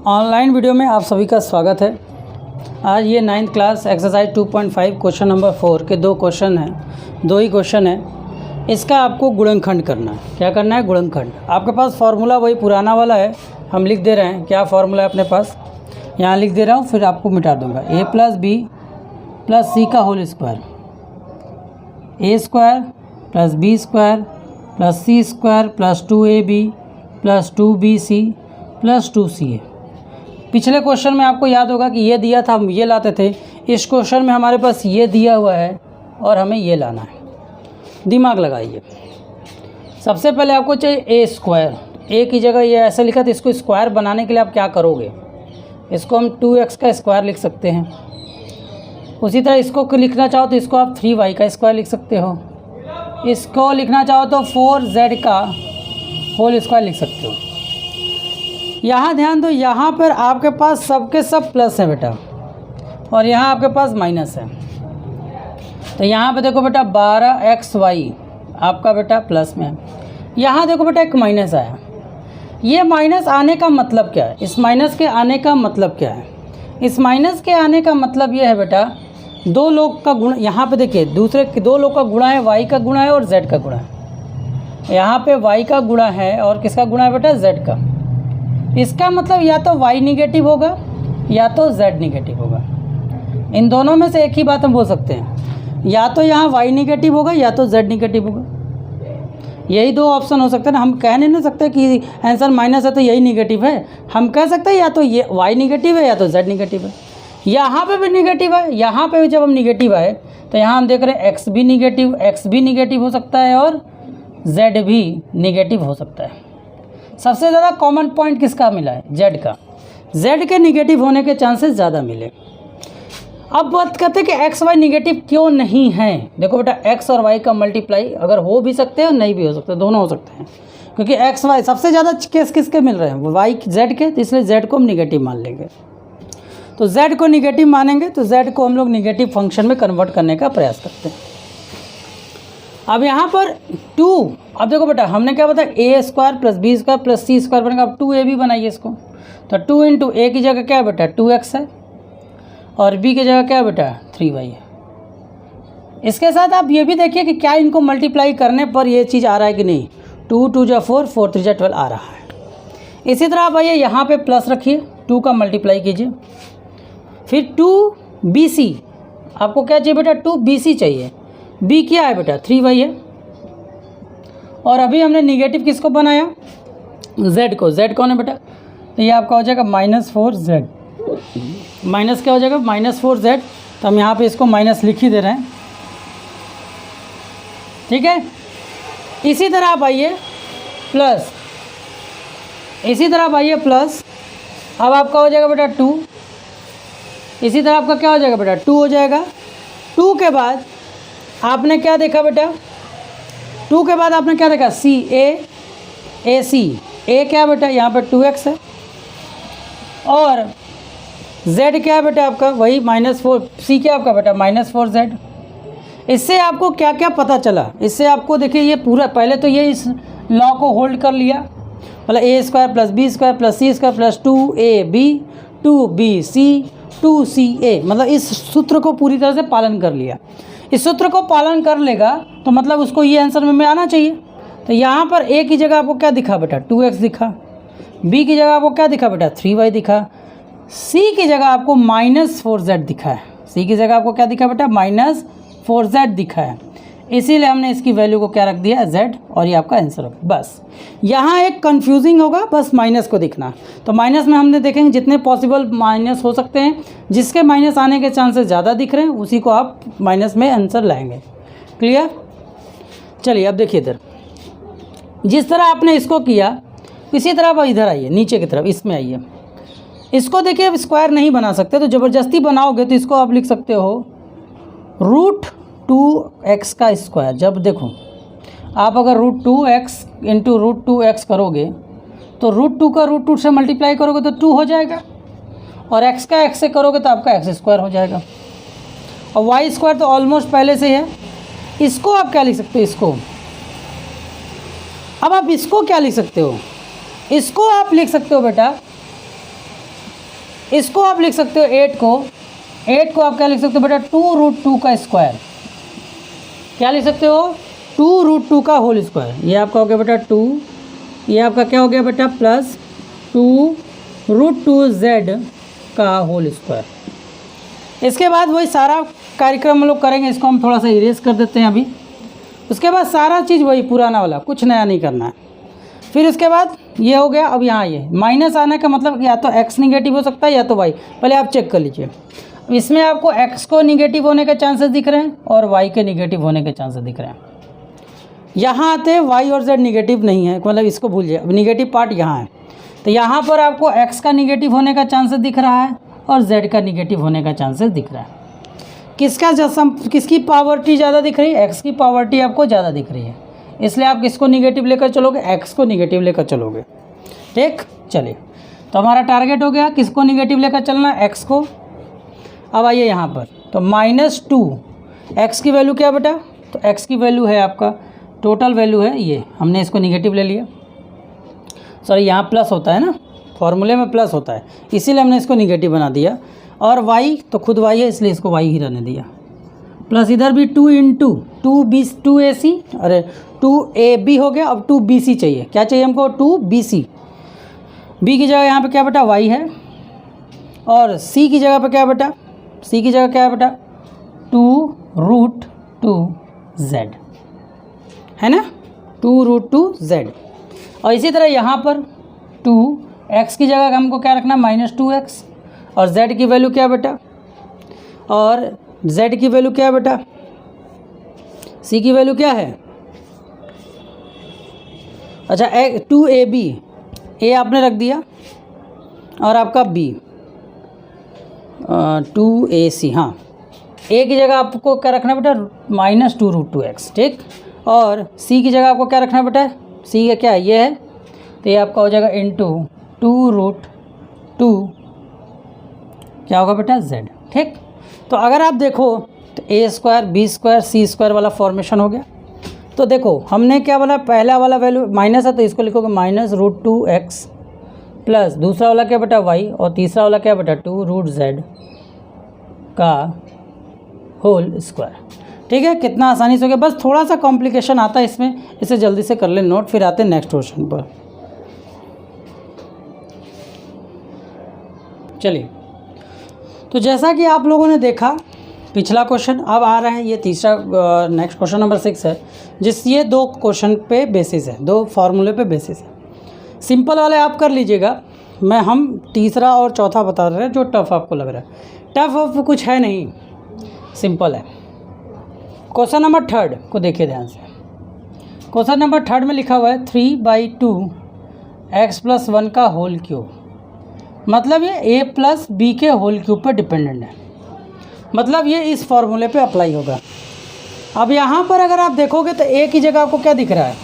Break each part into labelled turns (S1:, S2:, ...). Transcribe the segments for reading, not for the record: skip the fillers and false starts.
S1: Online video में आप सभी का स्वागत है। आज ये 9th class exercise 2.5 question number 4 के दो क्वेश्चन हैं, दो ही क्वेश्चन है। इसका आपको गुणनखंड करना है। क्या करना है? गुणनखंड। आपके पास फार्मूला वही पुराना वाला है, हम लिख दे रहे हैं। क्या फार्मूला है अपने पास? यहाँ लिख दे रहा हूँ, फिर आपको मिटा दूँगा। a + b + c का whole square, a² + b² + c² + 2ab + 2bc + 2ca। पिछले क्वेश्चन में आपको याद होगा कि ये दिया था, हम ये लाते थे। इस क्वेश्चन में हमारे पास ये दिया हुआ है और हमें ये लाना है। दिमाग लगाइए। सबसे पहले आपको चाहिए a²। a की जगह ये ऐसे लिखा था, इसको स्क्वायर बनाने के लिए आप क्या करोगे? इसको हम 2x का स्क्वायर लिख सकते हैं। उसी तरह इसको लिखना चाहो तो इसको आप 3y का स्क्वायर लिख सकते हो। इसको लिखना चाहो तो 4z का होल स्क्वायर लिख सकते हो। यहाँ ध्यान दो, यहाँ पर आपके पास सबके सब प्लस है बेटा, और यहाँ आपके पास माइनस है। तो यहाँ पे देखो बेटा 12xy आपका बेटा प्लस में है। यहाँ देखो बेटा एक माइनस आया। ये माइनस आने का मतलब क्या है? इस माइनस के आने का मतलब क्या है? इस माइनस के आने का मतलब ये है बेटा, दो लोग का गुणा। यहाँ पे देखिए दूसरे दो लोग का गुणा है, y का गुणा है और z का गुणा है। यहाँ पे y का गुणा है और किसका गुणा है बेटा? z का। इसका मतलब या तो y निगेटिव होगा या तो z निगेटिव होगा। इन दोनों में से एक ही बात हम बोल सकते हैं, या तो यहाँ y निगेटिव होगा या तो z निगेटिव होगा। यही दो ऑप्शन हो सकते हैं ना। हम कह नहीं सकते कि आंसर माइनस है तो यही निगेटिव है। हम कह सकते हैं या तो ये y निगेटिव है या तो z निगेटिव है। यहाँ पे भी निगेटिव है। यहाँ पे भी जब हम निगेटिव आए तो यहाँ हम देख रहे हैं x भी निगेटिव हो सकता है और z भी निगेटिव हो सकता है। सबसे ज़्यादा कॉमन पॉइंट किसका मिला है? z का। z के निगेटिव होने के चांसेस ज़्यादा मिले। अब बात करते हैं कि एक्स वाई निगेटिव क्यों नहीं है। देखो बेटा, x और y का मल्टीप्लाई अगर हो भी सकते हैं और नहीं भी हो सकते, दोनों हो सकते हैं। क्योंकि एक्स वाई सबसे ज़्यादा केस किसके मिल रहे हैं? y z के, तो इसलिए z को हम निगेटिव मान लेंगे। तो z को निगेटिव मानेंगे तो z को हम लोग निगेटिव फंक्शन में कन्वर्ट करने का प्रयास करते हैं। अब यहाँ पर 2, अब देखो बेटा हमने क्या बताया, a² + b² + c² बनेगा। अब 2ab बनाइए इसको, तो 2 × a की जगह क्या है बेटा? 2x है और b की जगह क्या है बेटा? 3y है। इसके साथ आप ये भी देखिए कि क्या इनको मल्टीप्लाई करने पर ये चीज़ आ रहा है कि नहीं। 2 × 2 = 4, 4 × 3 = 12 आ रहा है। इसी तरह आप आइए यहाँ पे प्लस रखिए, 2 का मल्टीप्लाई कीजिए। फिर 2bc, आपको क्या चाहिए बेटा? 2bc चाहिए। b क्या है बेटा? 3y है। और अभी हमने निगेटिव किसको बनाया? z को। z कौन है बेटा? तो ये आपका हो जाएगा -4z। माइनस क्या हो जाएगा? -4z। तो हम यहाँ पे इसको माइनस लिख ही दे रहे हैं, ठीक है। इसी तरह आप आइए प्लस, इसी तरह आप आइए प्लस। अब आपका हो जाएगा बेटा 2। इसी तरह आपका क्या हो जाएगा बेटा? 2 हो जाएगा। 2 के बाद आपने क्या देखा बेटा? 2 के बाद आपने क्या देखा? AC। a क्या है बेटा? यहाँ पर 2x है और z क्या है बेटा आपका? वही -4। c क्या आपका बेटा? -4z। इससे आपको क्या क्या पता चला? इससे आपको देखिए ये पूरा, पहले तो ये इस लॉ को होल्ड कर लिया, मतलब a² + b² + c² + 2ab 2bc 2ca, मतलब इस सूत्र को पूरी तरह से पालन कर लिया। इस सूत्र को पालन कर लेगा तो मतलब उसको ये आंसर में आना चाहिए। तो यहाँ पर a की जगह आपको क्या दिखा बेटा? 2x दिखा। b की जगह आपको क्या दिखा बेटा? 3y दिखा। c की जगह आपको -4z दिखा है। c की जगह आपको क्या दिखा बेटा? -4z दिखा है। इसीलिए हमने इसकी वैल्यू को क्या रख दिया? z, और ये आपका आंसर होगा। बस यहाँ एक कंफ्यूजिंग होगा, बस माइनस को दिखना। तो माइनस में हमने देखेंगे जितने पॉसिबल माइनस हो सकते हैं, जिसके माइनस आने के चांसेस ज़्यादा दिख रहे हैं उसी को आप माइनस में आंसर लाएंगे। क्लियर? चलिए अब देखिए इधर, जिस तरह आपने इसको किया इसी तरह आप इधर आइए, नीचे की तरफ इसमें आइए। इसको देखिए, अब स्क्वायर नहीं बना सकते तो ज़बरदस्ती बनाओगे तो इसको आप लिख सकते हो √2x का स्क्वायर। जब देखो आप अगर √2x × √2x करोगे तो √2 का √2 से मल्टीप्लाई करोगे तो 2 हो जाएगा, और x का x से करोगे तो आपका x² हो जाएगा, और y² तो ऑलमोस्ट पहले से है। इसको आप क्या लिख सकते हो? इसको अब आप इसको क्या लिख सकते हो? इसको आप लिख सकते हो बेटा इसको आप लिख सकते हो 8 को आप क्या लिख सकते हो बेटा 2√2 का स्क्वायर। क्या लिख सकते हो 2√2 का होल स्क्वायर। ये आपका हो गया बेटा 2, ये आपका क्या हो गया बेटा प्लस 2√2z का होल स्क्वायर। इसके बाद वही सारा कार्यक्रम हम लोग करेंगे। इसको हम थोड़ा सा इरेज कर देते हैं अभी। उसके बाद सारा चीज़ वही पुराना वाला, कुछ नया नहीं करना है। फिर उसके बाद ये हो गया। अब यहाँ ये माइनस आने का मतलब या तो x निगेटिव हो सकता है या तो y। पहले आप चेक कर लीजिए। इसमें आपको x को निगेटिव होने के चांसेस दिख रहे हैं और y के निगेटिव होने के चांसेस दिख रहे हैं। यहाँ आते y और z निगेटिव नहीं है, मतलब इसको भूल जाइए। अब निगेटिव पार्ट यहाँ है, तो यहाँ पर आपको x का निगेटिव होने का चांसेस दिख रहा है और z का निगेटिव होने का चांसेस दिख रहा है। किसकी पावर्टी ज़्यादा दिख रही है? x की पावर्टी आपको ज़्यादा दिख रही है, इसलिए आप किसको निगेटिव लेकर चलोगे? x को निगेटिव लेकर चलोगे। ठीक, चलिए तो हमारा टारगेट हो गया किसको निगेटिव लेकर चलना? x को। अब आइए यहाँ पर, तो -2 x की वैल्यू क्या बेटा? तो x की वैल्यू है आपका टोटल वैल्यू है ये, हमने इसको निगेटिव ले लिया। सॉरी, यहाँ प्लस होता है ना, फॉर्मूले में प्लस होता है, इसीलिए हमने इसको निगेटिव बना दिया। और y तो खुद y है, इसलिए इसको y ही रहने दिया। प्लस इधर भी 2 × 2ac, अरे 2ab हो गया। अब 2bc चाहिए। क्या चाहिए हमको? 2bc। b की जगह यहाँ पे क्या बेटा? y है। और c की जगह पे क्या बेटा? c की जगह क्या है बेटा? 2√2z है ना, 2√2z। और इसी तरह यहाँ पर 2x की जगह हमको क्या रखना? -2x। और z की वैल्यू क्या बेटा? और z की वैल्यू क्या है बेटा? c की वैल्यू क्या है? अच्छा 2ab, a आपने रख दिया और आपका b 2ac। हाँ, a की जगह आपको क्या रखना बेटा? -2√2x। ठीक, और c की जगह आपको क्या रखना बेटा? c का क्या है? ये है, तो ये आपका हो जाएगा × 2√2 क्या होगा बेटा? z। ठीक, तो अगर आप देखो तो a² b² c² वाला फॉर्मेशन हो गया। तो देखो हमने क्या बोला, पहला वाला वैल्यू माइनस है तो इसको लिखोगे -√2x प्लस दूसरा वाला क्या बेटा? y, और तीसरा वाला क्या बेटा? 2√z का होल स्क्वायर। ठीक है, कितना आसानी से हो गया। बस थोड़ा सा कॉम्प्लिकेशन आता है इसमें, इसे जल्दी से कर ले नोट, फिर आते हैं नेक्स्ट क्वेश्चन पर। चलिए, तो जैसा कि आप लोगों ने देखा पिछला क्वेश्चन, अब आ रहा है ये तीसरा नेक्स्ट क्वेश्चन नंबर 6 है, ये 2 क्वेश्चन पे बेसिस है, 2 फार्मूले पे बेसिस है। सिंपल वाले आप कर लीजिएगा, हम तीसरा और चौथा बता रहे हैं जो टफ आपको लग रहा है। टफ कुछ है नहीं, सिंपल है। क्वेश्चन नंबर 3 को देखिए ध्यान से। क्वेश्चन नंबर 3 में लिखा हुआ है 3/2 x + 1 का होल क्यूब। मतलब ये a + b के होल क्यूब पर डिपेंडेंट है, मतलब ये इस फॉर्मूले पे अप्लाई होगा। अब यहाँ पर अगर आप देखोगे तो a की जगह आपको क्या दिख रहा है?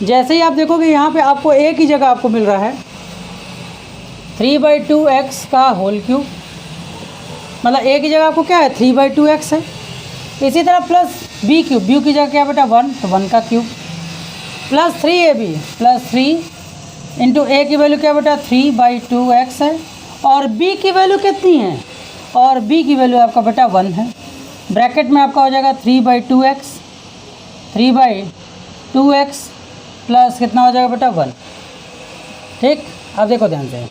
S1: जैसे ही आप देखोगे यहाँ पे आपको a की जगह आपको मिल रहा है 3/2x का होल क्यूब, मतलब a की जगह आपको क्या है? 3/2x है। इसी तरह प्लस b क्यूब, b की जगह क्या बेटा? 1, तो 1 का cube, plus 3ab plus 3 into a की वैल्यू क्या बेटा? 3/2x है। और b की वैल्यू कितनी है? और b की वैल्यू आपका बेटा 1 है। ब्रैकेट में आपका हो जाएगा 3/2x प्लस कितना हो जाएगा बेटा? 1। ठीक, अब देखो ध्यान से,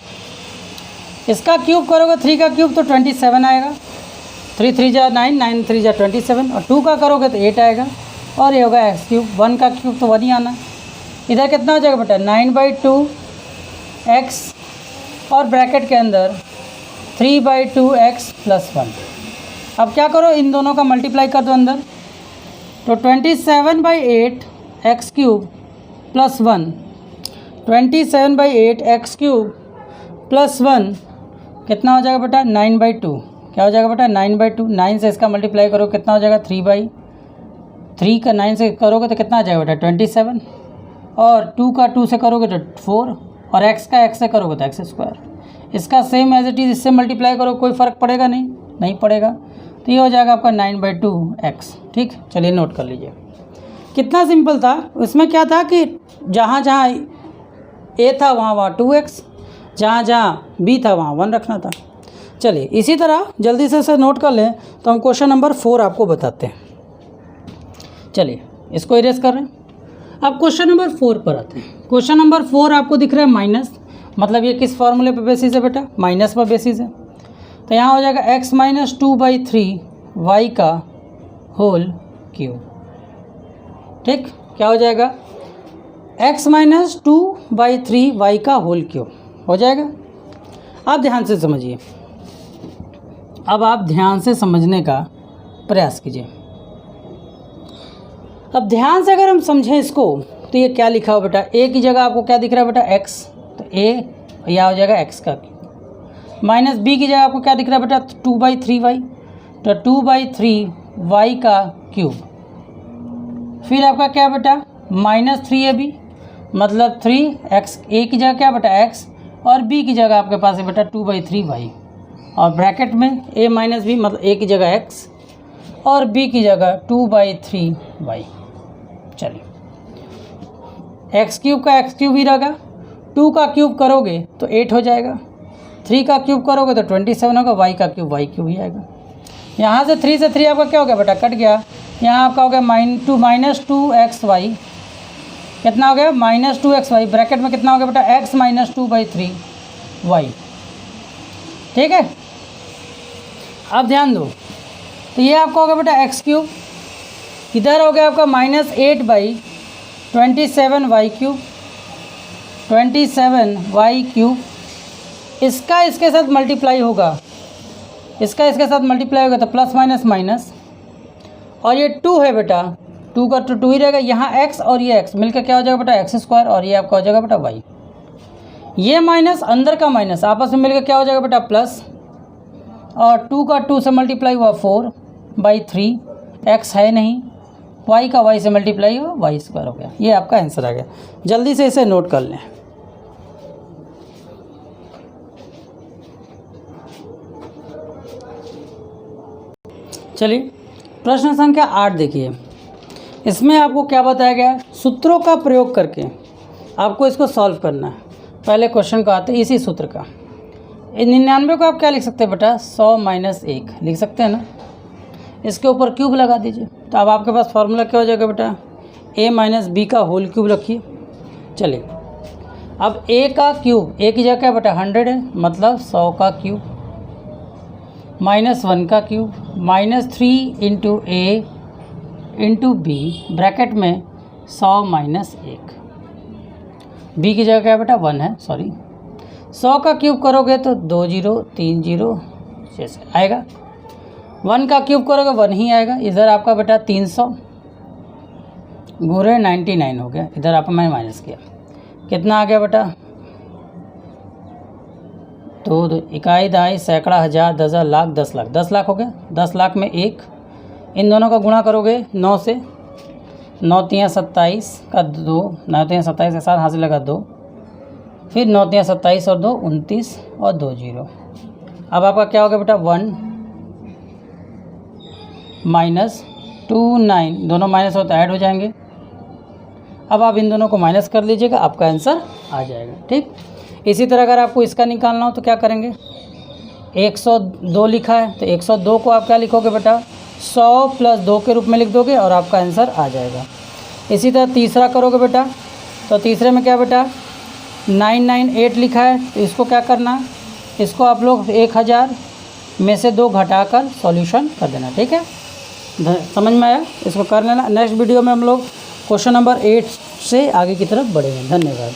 S1: इसका क्यूब करोगे 3 का क्यूब तो 27 आएगा, 3 3 जा 9, 9 3 जा 27, और 2 का करोगे तो 8 आएगा, और ये होगा x क्यूब। 1 का क्यूब तो 1 ही आना। इधर कितना हो जाएगा बेटा? 9/2x और ब्रैकेट के अंदर 3/2x प्लस 1। अब क्या करो, इन दोनों का मल्टीप्लाई कर दो अंदर, तो 27/8 x cube plus 1, 27/8 x cube plus 1 कितना हो जाएगा बेटा? 9/2। क्या हो जाएगा बेटा? 9/2। 9 से इसका मल्टीप्लाई करो कितना हो जाएगा? 3/3 का 9 से करोगे तो कितना आ जाएगा बेटा? 27, और 2 का 2 से करोगे तो 4, और x का x से करोगे तो x²। इसका सेम एज इट इज़ इससे मल्टीप्लाई करो, कोई फ़र्क पड़ेगा नहीं पड़ेगा, तो ये हो जाएगा आपका 9/2x। ठीक, चलिए नोट कर लीजिए। कितना सिंपल था। उसमें क्या था कि जहाँ जहाँ a था वहाँ 2x, जहाँ जहाँ बी था वहाँ 1 रखना था। चलिए इसी तरह जल्दी से नोट कर लें तो हम क्वेश्चन नंबर 4 आपको बताते हैं। चलिए इसको इरेज कर रहे हैं। अब क्वेश्चन नंबर 4 पर आते हैं। क्वेश्चन नंबर 4 आपको दिख रहा है माइनस, मतलब ये किस फॉर्मूले पर बेसिस है बेटा? माइनस पर बेसिस है। तो यहाँ हो जाएगा x माइनस 2/3 y का होल क्यूब। ठीक, क्या हो जाएगा? x माइनस 2/3 y का होल क्यूब हो जाएगा। आप ध्यान से समझिए, अब आप ध्यान से समझने का प्रयास कीजिए। अब ध्यान से अगर हम समझें इसको तो ये क्या लिखा हो बेटा? a की जगह आपको क्या दिख रहा है बेटा? x, तो a यह हो जाएगा x का क्यूब। माइनस b की जगह आपको क्या दिख रहा है बेटा? 2/3y, तो 2/3y का क्यूब। फिर आपका क्या बेटा? माइनस 3ab, मतलब 3x, a की जगह क्या बेटा? x, और b की जगह आपके पास है बेटा 2/3y, और ब्रैकेट में a माइनस b, मतलब a की जगह x और b की जगह 2/3y। चलिए एक्स क्यूब का एक्स क्यूब ही रहेगा, 2 का क्यूब करोगे तो 8 हो जाएगा, 3 का क्यूब करोगे तो 27 होगा, y का क्यूब y क्यूब ही आएगा। यहाँ से 3 से 3 आपका क्या हो गया बेटा? कट गया। यहाँ आपका हो गया माइनस 2xy, कितना हो गया? माइनस 2xy, ब्रैकेट में कितना हो गया बेटा? x minus 2/3y। ठीक है, अब ध्यान दो, तो ये आपका हो गया बेटा एक्स क्यूब, इधर हो गया आपका minus 8/27y cube, 27y cube. इसका इसके साथ मल्टीप्लाई होगा, इसका इसके साथ मल्टीप्लाई होगा तो प्लस माइनस माइनस, और ये 2 है बेटा, 2 का 2 ही रहेगा। यहाँ x और ये x मिलकर क्या हो जाएगा बेटा? x², और ये आपका हो जाएगा बेटा y। ये माइनस अंदर का माइनस आपस में मिलकर क्या हो जाएगा बेटा? प्लस, और 2 का 2 से मल्टीप्लाई हुआ 4/3, x है नहीं, y का y से मल्टीप्लाई हुआ y² हो गया। ये आपका आंसर आ गया। जल्दी से इसे नोट कर लें। चलिए प्रश्न संख्या 8 देखिए, इसमें आपको क्या बताया गया है? सूत्रों का प्रयोग करके आपको इसको सॉल्व करना है। पहले क्वेश्चन का आते हैं इसी सूत्र का। 99 को आप क्या लिख सकते हैं बेटा? 100 माइनस 1 लिख सकते हैं ना। इसके ऊपर क्यूब लगा दीजिए, तो अब आपके पास फार्मूला क्या हो जाएगा बेटा? a माइनस b का होल क्यूब रखिए। चलिए अब a का क्यूब, a की जगह क्या बेटा? 100 है, मतलब 100 का क्यूब, माइनस 1 का cube, minus 3 into a into b, bracket में 100 माइनस 1, b की जगह क्या बेटा? 1 है, सॉरी। 100 का क्यूब करोगे तो 2 0 3 0 जैसे आएगा। 1 का क्यूब करोगे 1 ही आएगा। इधर आपका बेटा 300 गुणे 99 हो गया, इधर आपका मैंने माइनस किया, कितना आ गया बेटा? 2 इकाई दहाई सैकड़ा हज़ार 10,000 लाख 10 लाख, 10 लाख हो गया। 10 लाख में 1, इन दोनों का गुणा करोगे 9 से, 9 3 27 का 2, 9 3 27 के साथ हासिल लगा 2, फिर 9 3 27 और 2 29 और 2 0। अब आपका क्या हो गया बेटा? 1 माइनस 29, दोनों माइनस हो तो ऐड हो जाएंगे। अब आप इन दोनों को माइनस कर लीजिएगा, आपका आंसर आ जाएगा। ठीक, इसी तरह अगर आपको इसका निकालना हो तो क्या करेंगे? 102 लिखा है, तो 102 को आप क्या लिखोगे बेटा? 100 प्लस 2 के रूप में लिख दोगे और आपका आंसर आ जाएगा। इसी तरह तीसरा करोगे बेटा, तो तीसरे में क्या बेटा? 998 लिखा है, तो इसको क्या करना है? इसको आप लोग 1000 में से 2 घटाकर सॉल्यूशन कर देना। ठीक है, समझ में आया? इसको कर लेना। नेक्स्ट वीडियो में हम लोग क्वेश्चन नंबर 8 से आगे की तरफ बढ़ेंगे। धन्यवाद।